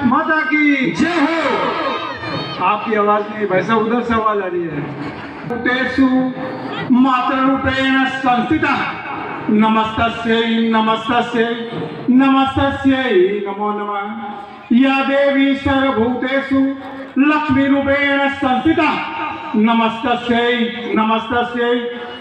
माता की जय हो। आपकी आवाज नहीं, वैसा उधर से आवाज आ रही है। तेसु मातृरूपेण संस्थिता नमस्तस्यै नमस्तस्यै नमस्तस्यै नमो नमः। या देवी सर्वभूतेषु लक्ष्मीरूपेण संस्थिता नमस्तस्यै नमस्तस्यै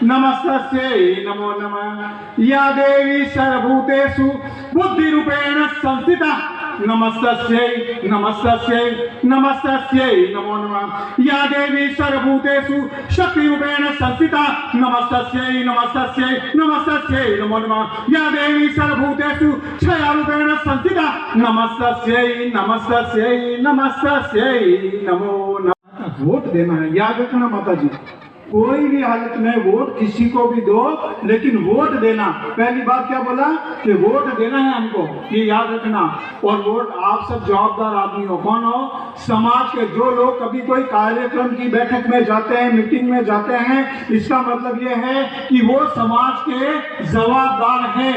नमस्तस्यै नमो नमः। या देवी सर्वभूतेषु बुद्धिरूपेण संस्थिता नमस्तस्यै नमस्तस्यै नमस्तस्यै नमो नमः। या देवी सर्वभूतेषु शक्तिरूपेण संस्थिता नमस्तस्यै नमस्तस्यै नमस्तस्यै नमो नमः। या देवी सर्वभूतेषु क्षयरूपेण संस्थिता नमस्तस्यै नमस्तस्यै नमस्तस्यै नमो नमः। वोट देना है, याद रखना माता जी, कोई भी हालत में वोट किसी को भी दो, लेकिन वोट देना। पहली बात क्या बोला कि वोट देना है हमको, ये याद रखना। और वोट आप सब जवाबदार आदमी हो। कौन हो? समाज के जो लोग कभी कोई कार्यक्रम की बैठक में जाते हैं, मीटिंग में जाते हैं, इसका मतलब ये है कि वो समाज के जवाबदार हैं।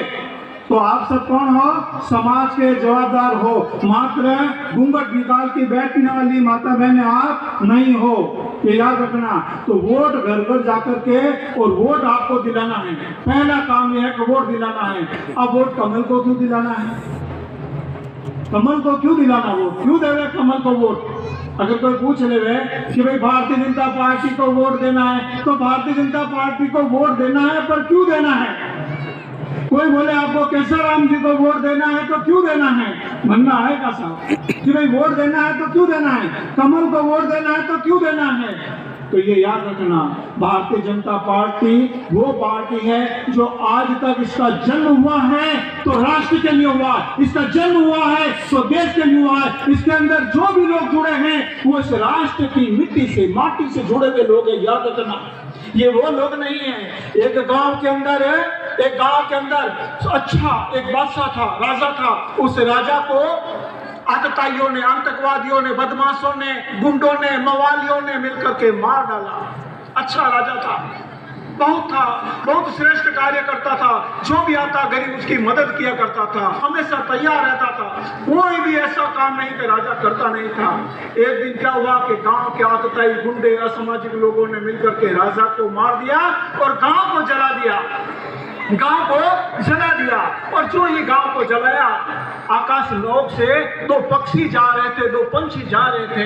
तो आप सब कौन हो? समाज के जवाबदार हो। मात्र घूंघट निकाल के बैठने वाली माता बहने आप नहीं हो, ये याद रखना। तो वोट घर घर जाकर के और वोट आपको दिलाना है। पहला काम यह है कि वोट दिलाना है। अब वोट कमल को क्यों दिलाना है? कमल को क्यों दिलाना? वोट क्यों दे रहे कमल को वोट? अगर कोई पूछ ले कि भाई भारतीय जनता पार्टी को वोट देना है, तो भारतीय जनता पार्टी को वोट देना है, पर क्यों देना है? कोई बोले आपको केशवराम जी को वोट देना है तो क्यों देना है? बनना है का साहब कि भाई वोट देना है तो क्यों देना है? कमल को वोट देना है तो क्यों देना है? तो ये याद रखना, भारतीय जनता पार्टी वो पार्टी है जो आज तक इसका जन्म हुआ है तो राष्ट्र के लिए हुआ, इसका जन्म हुआ है तो देश के लिए हुआ है। इसके अंदर जो भी लोग जुड़े हैं वो इस राष्ट्र की मिट्टी से, माटी से जुड़े हुए लोग हैं, याद रखना। ये वो लोग नहीं है। एक गांव के अंदर अच्छा एक बादशाह था, राजा था। उस राजा को आतताइयों ने, आतंकवादियों ने, बदमाशों ने, गुंडों ने, मवालियों ने मिलकर के मार डाला। अच्छा राजा था, बहुत श्रेष्ठ कार्य करता था। जो भी आता गरीब उसकी मदद किया करता था, हमेशा तैयार रहता था। कोई भी ऐसा काम नहीं कि राजा करता नहीं था। एक दिन क्या हुआ कि गांव के आतताई, गुंडे, असामाजिक लोगों ने मिलकर के राजा को मार दिया और गांव को जला दिया। और जो ये गांव को जलाया, आकाश लोक से दो पक्षी जा रहे थे, दो पंछी जा रहे थे।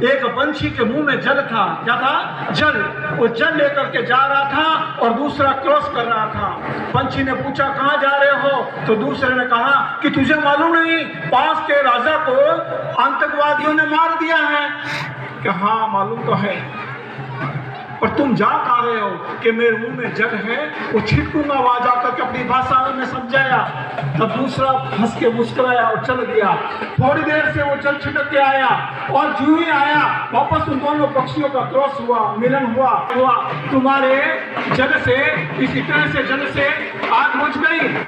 एक पंछी के मुंह में जल था। क्या था? जल। वो जल लेकर के जा रहा था और दूसरा क्रॉस कर रहा था। पंछी ने पूछा कहाँ जा रहे हो? तो दूसरे ने कहा कि तुझे मालूम नहीं, पास के राजा को आतंकवादियों ने मार दिया है। कि हाँ मालूम तो है, और तुम जा पा रहे हो कि मेरे मुंह में जग है, वो छिटकूंगा वहां जाकर के अपनी भाषा में समझाया। तब दूसरा हंस के मुस्कुराया और चल गया। थोड़ी देर से वो चल छिटक के आया और जो ही आया वापस उन दोनों पक्षियों का क्रॉस हुआ, मिलन हुआ। तुम्हारे जल से, इस इतने से जल से आग बुझ गई।